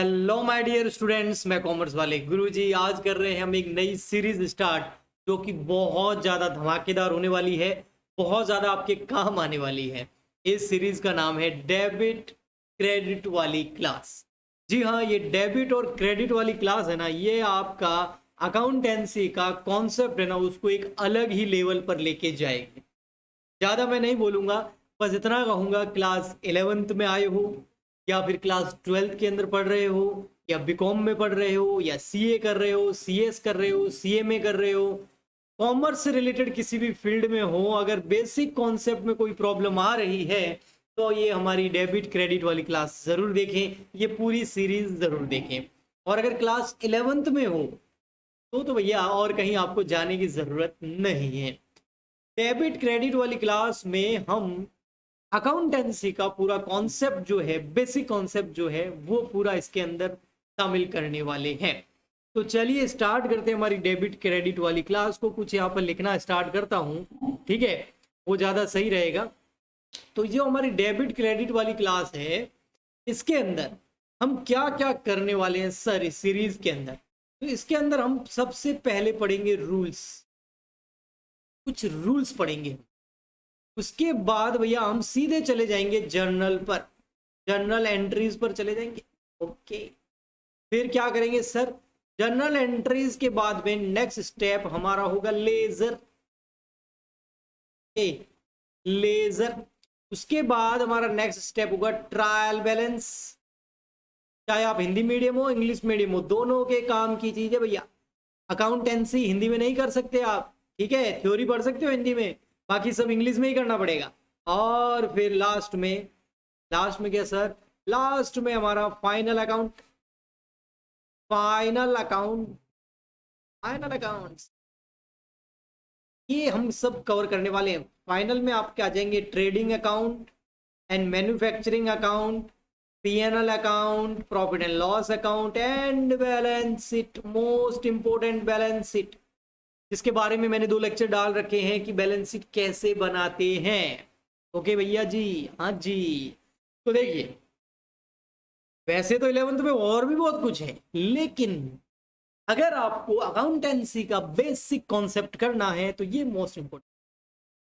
Hello my dear students, मैं commerce वाले गुरुजी। आज कर रहे हैं हम एक नई सीरीज स्टार्ट जो कि बहुत ज़्यादा धमाकेदार होने वाली है, बहुत ज़्यादा आपके काम आने वाली है। इस सीरीज का नाम है डेबिट क्रेडिट वाली क्लास। जी हाँ, ये डेबिट और क्रेडिट वाली क्लास है ना, ये आपका अकाउंटेंसी का कॉन्सेप्ट है ना, उसको एक अलग ही लेवल पर लेके जाएगी। ज़्यादा मैं नहीं बोलूँगा, बस इतना कहूँगा, क्लास 11th में आए हो या फिर क्लास 12th के अंदर पढ़ रहे हो या बीकॉम में पढ़ रहे हो या सीए कर रहे हो, सीएस कर रहे हो, सीएमए कर रहे हो, कॉमर्स से रिलेटेड किसी भी फील्ड में हो, अगर बेसिक कॉन्सेप्ट में कोई प्रॉब्लम आ रही है तो ये हमारी डेबिट क्रेडिट वाली क्लास ज़रूर देखें, ये पूरी सीरीज ज़रूर देखें। और अगर क्लास 11th में हो तो भैया और कहीं आपको जाने की ज़रूरत नहीं है। डेबिट क्रेडिट वाली क्लास में हम अकाउंटेंसी का पूरा कॉन्सेप्ट जो है, बेसिक कॉन्सेप्ट जो है, वो पूरा इसके अंदर शामिल करने वाले हैं। तो चलिए स्टार्ट करते हैं हमारी डेबिट क्रेडिट वाली क्लास को। कुछ यहाँ पर लिखना स्टार्ट करता हूँ, ठीक है, वो ज़्यादा सही रहेगा। तो जो हमारी डेबिट क्रेडिट वाली क्लास है, इसके अंदर हम क्या क्या करने वाले हैं सर इस सीरीज के अंदर। तो इसके अंदर हम सबसे पहले पढ़ेंगे रूल्स, कुछ रूल्स पढ़ेंगे। उसके बाद भैया हम सीधे चले जाएंगे जर्नल पर, जर्नल एंट्रीज पर चले जाएंगे। ओके, फिर क्या करेंगे सर, जर्नल एंट्रीज के बाद में नेक्स्ट स्टेप हमारा होगा लेजर। लेजर, उसके बाद हमारा नेक्स्ट स्टेप होगा ट्रायल बैलेंस। चाहे आप हिंदी मीडियम हो इंग्लिश मीडियम हो, दोनों के काम की चीज है भैया। अकाउंटेंसी हिंदी में नहीं कर सकते आप, ठीक है, थ्योरी पढ़ सकते हो हिंदी में, बाकी सब इंग्लिश में ही करना पड़ेगा। और फिर लास्ट में क्या सर, लास्ट में हमारा final account, final account, final accounts, ये हम सब कवर करने वाले हैं। फाइनल में आप क्या जाएंगे, trading account and manufacturing account, PNL account, profit and loss account and balance sheet, most important balance sheet, जिसके बारे में मैंने 2 लेक्चर डाल रखे हैं कि बैलेंस शीट कैसे बनाते हैं। ओके भैया जी, हाँ जी। तो देखिए, वैसे तो 11th में और भी बहुत कुछ है, लेकिन अगर आपको अकाउंटेंसी का बेसिक कॉन्सेप्ट करना है तो ये मोस्ट इंपोर्टेंट।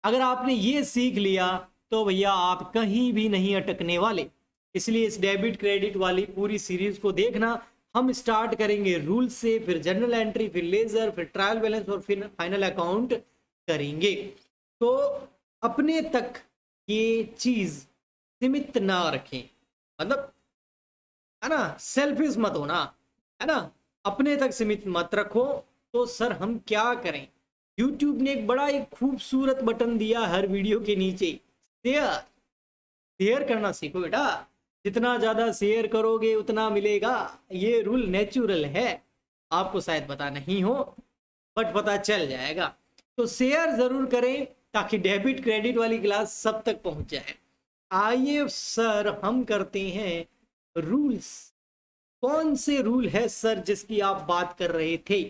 अगर आपने ये सीख लिया तो भैया आप कहीं भी नहीं अटकने वाले। इसलिए इस डेबिट क्रेडिट वाली पूरी सीरीज को देखना। हम स्टार्ट करेंगे रूल से, फिर जनरल एंट्री, फिर लेजर, फिर ट्रायल बैलेंस और फिर फाइनल अकाउंट करेंगे। तो अपने तक ये चीज सीमित ना रखें, मतलब है ना, सेल्फिश मत होना, है ना, अपने तक सीमित मत रखो। तो सर हम क्या करें, YouTube ने एक खूबसूरत बटन दिया हर वीडियो के नीचे, शेयर। शेयर करना सीखो बेटा, जितना ज्यादा शेयर करोगे उतना मिलेगा। ये रूल नेचुरल है, आपको शायद पता नहीं हो बट पता चल जाएगा। तो शेयर जरूर करें ताकि डेबिट क्रेडिट वाली क्लास सब तक पहुंच जाए। आइए सर हम करते हैं रूल्स। कौन से रूल है सर जिसकी आप बात कर रहे थे?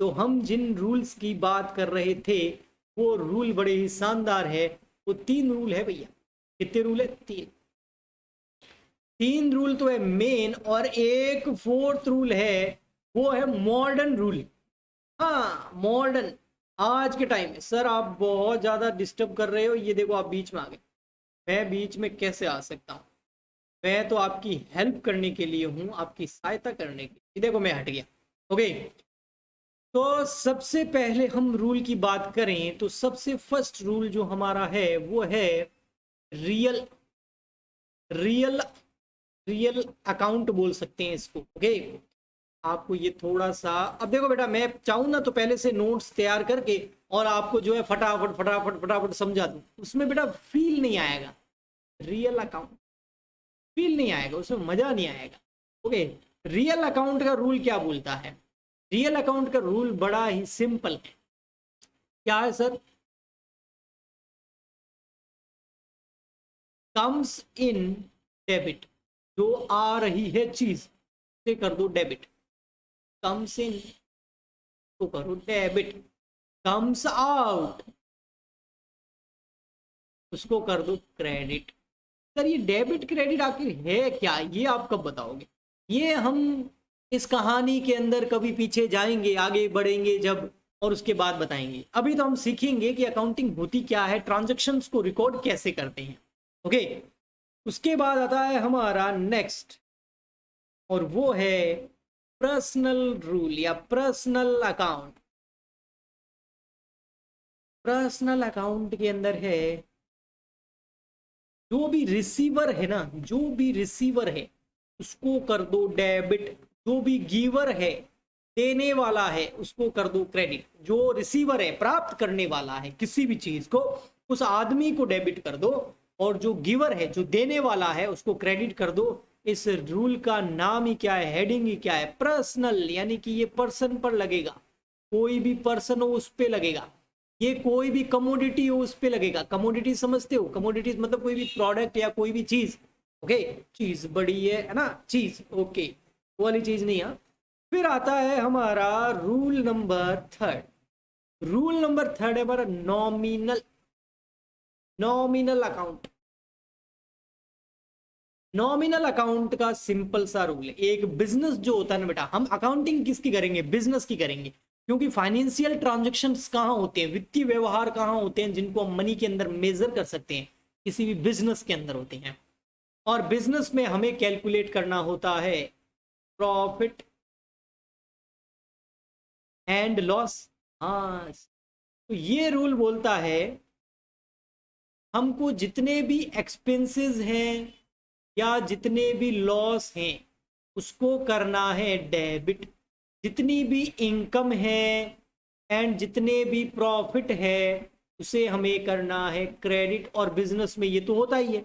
तो हम जिन रूल्स की बात कर रहे थे वो रूल बड़े ही शानदार है। वो 3 रूल है भैया। कितने रूल है? 3 रूल तो है मेन, और एक 4th रूल है, वो है मॉडर्न रूल। हाँ मॉडर्न, आज के टाइम में सर आप बहुत ज्यादा डिस्टर्ब कर रहे हो। ये देखो आप बीच में आ गए, मैं बीच में कैसे आ सकता हूँ? मैं तो आपकी हेल्प करने के लिए हूँ, आपकी सहायता करने के लिए। देखो मैं हट गया। ओके, तो सबसे पहले हम रूल की बात करें तो सबसे फर्स्ट रूल जो हमारा है वो है रियल रियल रियल अकाउंट बोल सकते हैं इसको। ओके, आपको ये थोड़ा सा, अब देखो बेटा, मैं चाहूँ ना तो पहले से नोट्स तैयार करके और आपको जो है फटाफट फटाफट फटाफट समझा दूँ, उसमें बेटा फील नहीं आएगा। रियल अकाउंट फील नहीं आएगा, उसमें मजा नहीं आएगा। ओके, रियल अकाउंट का रूल क्या बोलता है? रियल अकाउंट का रूल बड़ा ही सिंपल है। क्या है सर? कम्स इन डेबिट, जो आ रही है चीज से कर दो डेबिट। कम्स इन तो करो डेबिट, कम्स आउट उसको कर दो क्रेडिट। सर ये डेबिट क्रेडिट आखिर है क्या, ये आप कब बताओगे? ये हम इस कहानी के अंदर कभी पीछे जाएंगे, आगे बढ़ेंगे जब, और उसके बाद बताएंगे। अभी तो हम सीखेंगे कि अकाउंटिंग होती क्या है, ट्रांजैक्शंस को रिकॉर्ड कैसे करते हैं। ओके, उसके बाद आता है हमारा नेक्स्ट, और वो है पर्सनल रूल या पर्सनल अकाउंट। पर्सनल अकाउंट के अंदर है जो भी रिसीवर है ना, जो भी रिसीवर है उसको कर दो डेबिट, जो भी गिवर है देने वाला है उसको कर दो क्रेडिट। जो रिसीवर है प्राप्त करने वाला है किसी भी चीज को, उस आदमी को डेबिट कर दो, और जो गिवर है जो देने वाला है उसको क्रेडिट कर दो। इस रूल का नाम ही क्या है, हेडिंग ही क्या है, पर्सनल, यानी कि ये पर्सन पर लगेगा, कोई भी पर्सन हो उस पे लगेगा, ये कोई भी कमोडिटी हो उस पे लगेगा। कमोडिटी समझते हो, कमोडिटीज मतलब कोई भी प्रोडक्ट या कोई भी चीज। ओके, चीज बड़ी है ना, चीज, ओके, वो वाली चीज नहीं है। फिर आता है हमारा rule number third. Rule number third है हमारा nominal, nominal account. Nominal account का सिंपल सा रूल है, एक बिजनेस जो होता है ना बेटा, हम अकाउंटिंग किसकी करेंगे, बिजनेस की करेंगे, क्योंकि फाइनेंशियल ट्रांजैक्शंस कहाँ होते हैं, वित्तीय व्यवहार कहाँ होते हैं जिनको हम मनी के अंदर मेजर कर सकते हैं, किसी भी बिजनेस के अंदर होते हैं। और बिजनेस में हमें कैलकुलेट करना होता है प्रॉफिट एंड लॉस। हाँ, तो ये रूल बोलता है हमको जितने भी एक्सपेंसेस हैं या जितने भी लॉस हैं उसको करना है डेबिट, जितनी भी इनकम है एंड जितने भी प्रॉफिट है उसे हमें करना है क्रेडिट। और बिजनेस में ये तो होता ही है।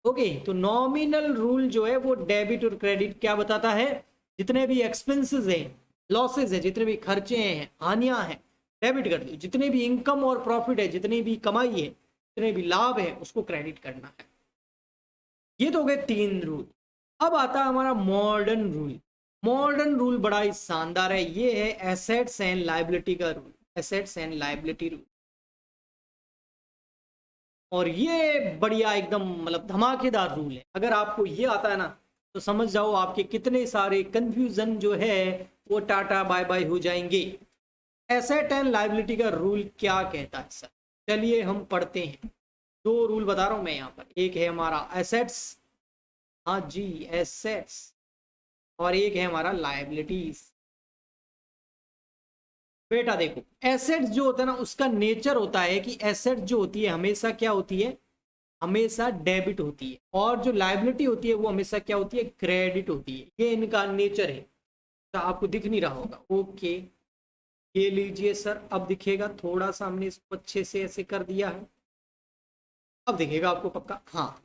ओके, तो नॉमिनल रूल जो है वो डेबिट और क्रेडिट क्या बताता है, जितने भी एक्सपेंसेस हैं, लॉसेस है, जितने भी खर्चे हैं, हानियां हैं, डेबिट कर दो, जितने भी इनकम और प्रॉफिट है, जितनी भी कमाई है, जितने भी लाभ है उसको क्रेडिट करना है। ये तो हो गए 3 रूल। अब आता है हमारा मॉडर्न रूल। मॉडर्न रूल बड़ा ही शानदार है, ये है एसेट्स एंड लायबिलिटी का rule, assets and liability rule. और ये बढ़िया एकदम मतलब धमाकेदार रूल है। अगर आपको ये आता है ना तो समझ जाओ आपके कितने सारे कंफ्यूजन जो है वो टाटा बाय बाय हो जाएंगे। एसेट एंड लायबिलिटी का रूल क्या कहता है सर, चलिए हम पढ़ते हैं। 2 रूल बता रहा हूं मैं यहाँ पर, एक है हमारा एसेट्स, हाँ जी एसेट्स, और एक है हमारा लायबिलिटीज। बेटा देखो, एसेट्स जो होता है ना उसका नेचर होता है कि एसेट जो होती है हमेशा क्या होती है, हमेशा डेबिट होती है, और जो लायबिलिटी होती है वो हमेशा क्या होती है, क्रेडिट होती है। ये इनका नेचर है। तो आपको दिख नहीं रहा होगा, ओके, ये लीजिए सर, अब दिखेगा, थोड़ा सा हमने इसको अच्छे से ऐसे कर दिया है, अब दिखेगा आपको पक्का, हाँ।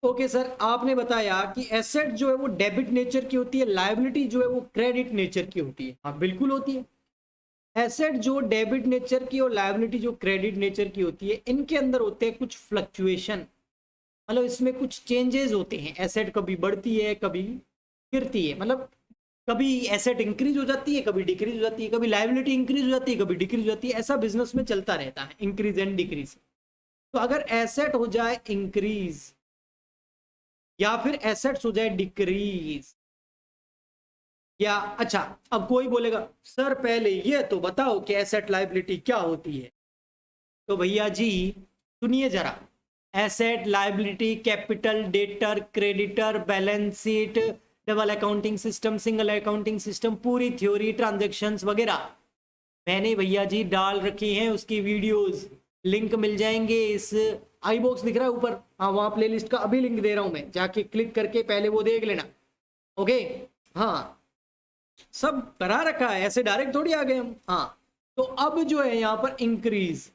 ओके सर, आपने बताया कि एसेट जो है वो डेबिट नेचर की होती है, लायबिलिटी जो है वो क्रेडिट नेचर की होती है। हाँ बिल्कुल होती है। एसेट जो डेबिट नेचर की और लायबिलिटी जो क्रेडिट नेचर की होती है, इनके अंदर होते हैं कुछ फ्लक्चुएशन, मतलब इसमें कुछ चेंजेस होते हैं। एसेट कभी बढ़ती है कभी गिरती है, मतलब कभी एसेट इंक्रीज हो जाती है कभी डिक्रीज हो जाती है, कभी लायबिलिटी इंक्रीज हो जाती है कभी डिक्रीज हो जाती है। ऐसा बिजनेस में चलता रहता है, इंक्रीज एंड डिक्रीज। तो अगर एसेट हो जाए इंक्रीज या फिर एसेट्स हो जाए डिक्रीज, या अच्छा, अब कोई बोलेगा सर पहले ये तो बताओ कि एसेट लायबिलिटी क्या होती है। तो भैया जी सुनिए जरा, asset liability capital debtor creditor balance sheet double accounting system single accounting system पूरी थ्योरी ट्रांजैक्शंस वगैरह मैंने भैया जी डाल रखी हैं, उसकी वीडियोस लिंक मिल जाएंगे इस आई बॉक्स दिख रहा है ऊपर, हाँ वहाँ प्लेलिस्ट का अभी लिंक दे रहा हूँ मैं, जाके क्लिक करके पहले वो देख लेना। ओके, हाँ सब करा रखा है, ऐसे डायरेक्ट थोड़ी आ गए हम। हाँ, तो अब जो है यहाँ पर इंक्रीज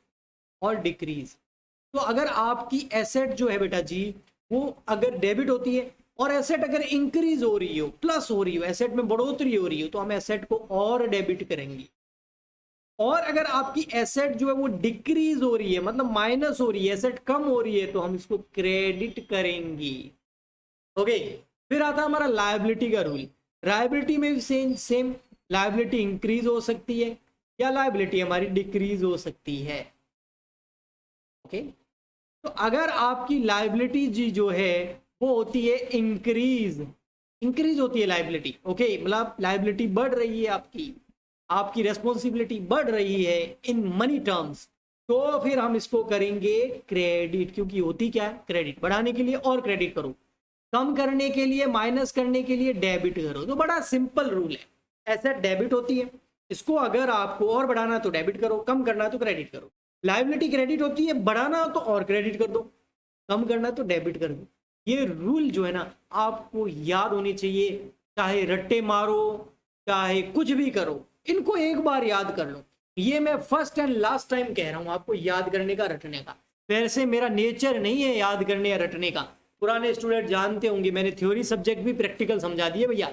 और डिक्रीज। तो अगर आपकी एसेट जो है बेटा जी वो अगर डेबिट होती है और एसेट अगर इंक्रीज हो रही हो, प्लस हो रही हो, एसेट में बढ़ोतरी हो रही हो, तो हम एसेट को और डेबिट करेंगे। और अगर आपकी एसेट जो है वो डिक्रीज हो रही है, मतलब माइनस हो रही है, एसेट कम हो रही है, तो हम इसको क्रेडिट करेंगे। ओके, फिर आता है हमारा लायबिलिटी का रूल। लायबिलिटी में भी सेम सेम, लायबिलिटी इंक्रीज हो सकती है या लायबिलिटी हमारी डिक्रीज हो सकती है। ओके, तो अगर आपकी लायबिलिटी जी जो है वो होती है इंक्रीज, इंक्रीज होती है लाइबिलिटी। ओके, मतलब लाइबिलिटी बढ़ रही है आपकी, आपकी रेस्पॉन्सिबिलिटी बढ़ रही है इन मनी टर्म्स, तो फिर हम इसको करेंगे क्रेडिट, क्योंकि होती क्या है, क्रेडिट। बढ़ाने के लिए और क्रेडिट करो, कम करने के लिए माइनस करने के लिए डेबिट करो। तो बड़ा सिंपल रूल है, एसेट डेबिट होती है, इसको अगर आपको और बढ़ाना तो डेबिट करो, कम करना तो क्रेडिट करो। लायबिलिटी क्रेडिट होती है, बढ़ाना तो और क्रेडिट कर दो, कम करना तो डेबिट कर दो। ये रूल जो है ना आपको याद होनी चाहिए, चाहे रट्टे मारो चाहे कुछ भी करो, इनको एक बार याद कर लो। ये मैं फर्स्ट एंड लास्ट टाइम कह रहा हूं आपको याद करने का, रटने का। वैसे मेरा नेचर नहीं है याद करने या रटने का, पुराने स्टूडेंट जानते होंगे, मैंने थ्योरी सब्जेक्ट भी प्रैक्टिकल समझा दिए भैया,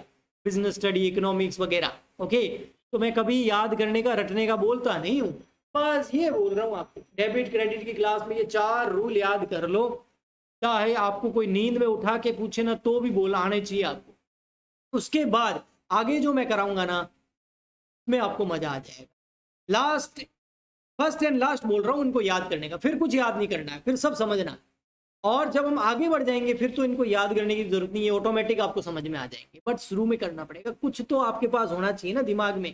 बिजनेस स्टडी, इकोनॉमिक्स वगैरह। ओके, तो मैं कभी याद करने का रटने का बोलता नहीं हूँ, बस ये बोल रहा हूँ आपको। डेबिट क्रेडिट की क्लास में ये 4 रूल याद कर लो, चाहे आपको कोई नींद में उठा के पूछे ना तो भी बोल आने चाहिए आपको। उसके बाद आगे जो मैं कराऊंगा ना में आपको मजा आ जाएगा। लास्ट, फर्स्ट एंड लास्ट बोल रहा हूँ इनको याद करने का, फिर कुछ याद नहीं करना है, फिर सब समझना है। और जब हम आगे बढ़ जाएंगे फिर तो इनको याद करने की जरूरत नहीं है, ऑटोमेटिक आपको समझ में आ जाएंगे। बट शुरू में करना पड़ेगा, कुछ तो आपके पास होना चाहिए ना दिमाग में,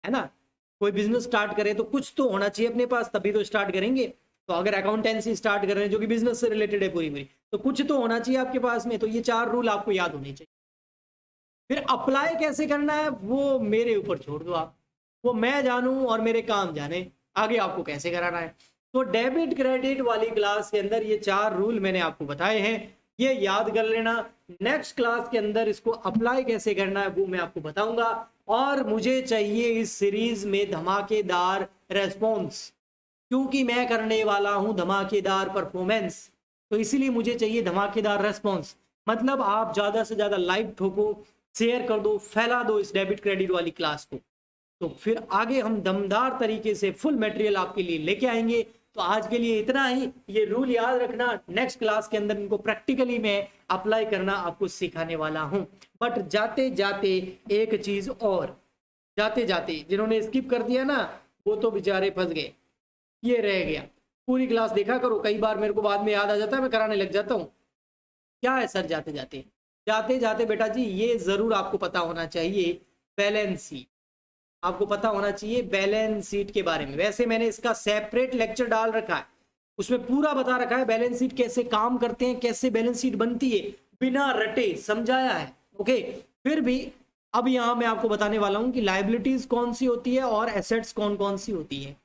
है ना। कोई बिजनेस स्टार्ट करे तो कुछ तो होना चाहिए अपने पास, तभी तो स्टार्ट करेंगे। तो अगर अकाउंटेंसी स्टार्ट कर रहे हैं जो कि बिजनेस से रिलेटेड है पूरी पूरी, तो कुछ तो होना चाहिए आपके पास में। तो ये 4 रूल आपको याद होने चाहिए। फिर अप्लाई कैसे करना है वो मेरे ऊपर छोड़ दो आप, वो मैं जानूं और मेरे काम जाने, आगे आपको कैसे कराना है। तो डेबिट क्रेडिट वाली क्लास के अंदर ये 4 रूल मैंने आपको बताए हैं, ये याद कर लेना। नेक्स्ट क्लास के अंदर इसको अप्लाई कैसे करना है वो मैं आपको बताऊंगा। और मुझे चाहिए इस सीरीज में धमाकेदार रेस्पॉन्स, क्योंकि मैं करने वाला हूं धमाकेदार परफॉर्मेंस, तो इसीलिए मुझे चाहिए धमाकेदार रेस्पॉन्स। मतलब आप ज्यादा से ज्यादा लाइक ठोको, शेयर कर दो, फैला दो इस डेबिट क्रेडिट वाली क्लास को, तो फिर आगे हम दमदार तरीके से फुल मटेरियल आपके लिए लेके आएंगे। तो आज के लिए इतना ही, ये रूल याद रखना, नेक्स्ट क्लास के अंदर इनको प्रैक्टिकली मैं अप्लाई करना आपको सिखाने वाला हूं। बट जाते जाते एक चीज और, जाते जाते जिन्होंने स्किप कर दिया ना वो तो बेचारे फंस गए, ये रह गया। पूरी क्लास देखा करो, कई बार मेरे को बाद में याद आ जाता है, मैं कराने लग जाता हूँ। क्या है सर जाते जाते, जाते जाते बेटा जी ये जरूर आपको पता होना चाहिए बैलेंस शीट, आपको पता होना चाहिए बैलेंस शीट के बारे में। वैसे मैंने इसका सेपरेट लेक्चर डाल रखा है, उसमें पूरा बता रखा है बैलेंस शीट कैसे काम करते हैं, कैसे बैलेंस शीट बनती है, बिना रटे समझाया है। ओके, फिर भी अब यहाँ मैं आपको बताने वाला हूँ कि लाइबिलिटीज कौन सी होती है और एसेट्स कौन कौन सी होती है।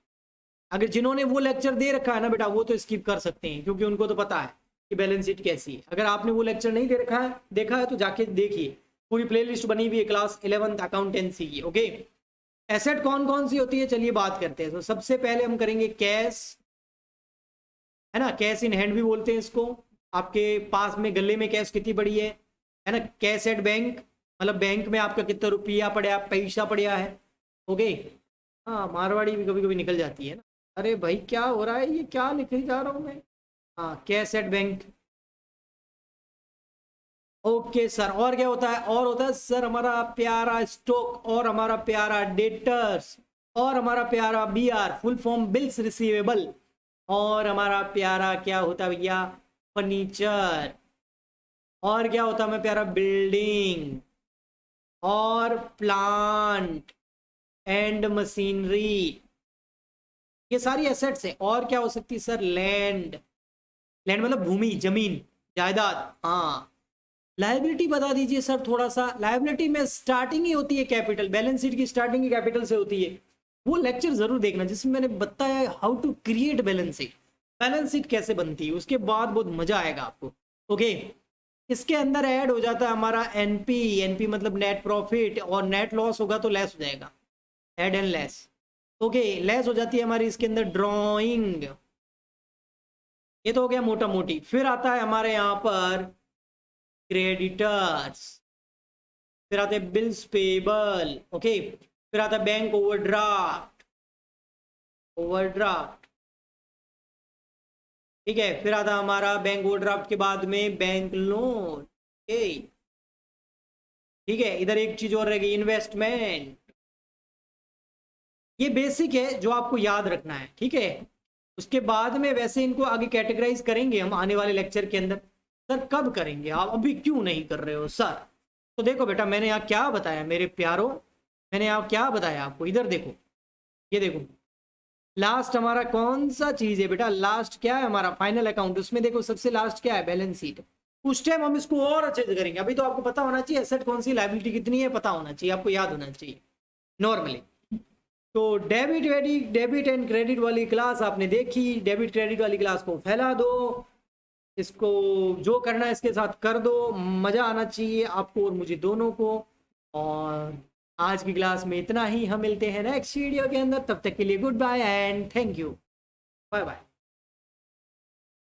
अगर जिन्होंने वो लेक्चर दे रखा है ना बेटा वो तो स्किप कर सकते हैं, क्योंकि उनको तो पता है कि बैलेंस शीट कैसी है। अगर आपने वो लेक्चर नहीं दे रखा है, देखा है तो जाके देखिए, पूरी प्लेलिस्ट बनी हुई है क्लास 11th अकाउंटेंसी की। ओके, एसेट कौन कौन सी होती है चलिए बात करते हैं। तो सबसे पहले हम करेंगे कैश, है ना, कैश इन हैंड भी बोलते हैं इसको। आपके पास में गले में कैश कितनी पड़ी है ना, कैश एट बैंक, मतलब बैंक में आपका कितना रुपया पड़ा, पैसा पड़ा है। ओके, हाँ मारवाड़ी भी कभी कभी निकल जाती है ना, अरे भाई क्या हो रहा है, ये क्या लिखे जा रहा हूँ मैं। हाँ, cash at bank. Okay sir, और क्या होता है, और होता है सर हमारा प्यारा स्टॉक, और हमारा प्यारा डेटर्स, और हमारा प्यारा BR, full form bills receivable, और हमारा प्यारा क्या होता है भैया, फर्नीचर, और क्या होता है हमारा प्यारा बिल्डिंग, और प्लांट एंड मशीनरी, ये सारी एसेट्स है। और क्या हो सकती है सर, लैंड, लैंड मतलब भूमि, जमीन, जायदाद। हाँ, लायबिलिटी बता दीजिए सर थोड़ा सा। लायबिलिटी में स्टार्टिंग ही होती है कैपिटल, बैलेंस शीट की स्टार्टिंग ही कैपिटल से होती है। वो लेक्चर जरूर देखना जिसमें मैंने बताया how to create balance sheet, balance sheet कैसे बनती है, उसके बाद बहुत मजा आएगा आपको। ओके, इसके अंदर ऐड हो जाता है हमारा एनपी, एनपी मतलब नेट प्रॉफिट, और नेट लॉस होगा तो लेस हो जाएगा, add and less. Okay, less हो जाती है हमारी इसके अंदर ड्रॉइंग, ये तो हो गया मोटा मोटी। फिर आता है हमारे यहाँ पर क्रेडिटर्स, फिर आते हैं बिल्स पेबल। ओके, फिर आता है बैंक ओवरड्राफ्ट, ओवरड्राफ्ट, ठीक है। फिर आता है हमारा बैंक ओवरड्राफ्ट के बाद में बैंक लोन। ओके, ठीक है। इधर एक चीज और रहेगी, इन्वेस्टमेंट। ये बेसिक है जो आपको याद रखना है, ठीक है। उसके बाद में वैसे इनको आगे कैटेगराइज करेंगे हम आने वाले लेक्चर के अंदर। सर कब करेंगे आप, अभी क्यों नहीं कर रहे हो सर, तो देखो बेटा मैंने यहाँ क्या बताया मेरे प्यारों, मैंने यहाँ क्या बताया आपको, इधर देखो, ये देखो लास्ट हमारा कौन सा चीज है बेटा, लास्ट क्या है हमारा फाइनल अकाउंट, उसमें देखो सबसे लास्ट क्या है, बैलेंस शीट। उस टाइम हम इसको और अच्छे से करेंगे, अभी तो आपको पता होना चाहिए एसेट कौन सी, लायबिलिटी कितनी है पता होना चाहिए, आपको याद होना चाहिए नॉर्मली। तो डेबिट एंड क्रेडिट वाली क्लास आपने देखी, डेबिट क्रेडिट वाली क्लास को फैला दो, इसको जो करना है इसके साथ कर दो, मजा आना चाहिए आपको और मुझे दोनों को। और आज की क्लास में इतना ही, हम मिलते हैं नेक्स्ट वीडियो के अंदर, तब तक के लिए goodbye and thank you, bye bye.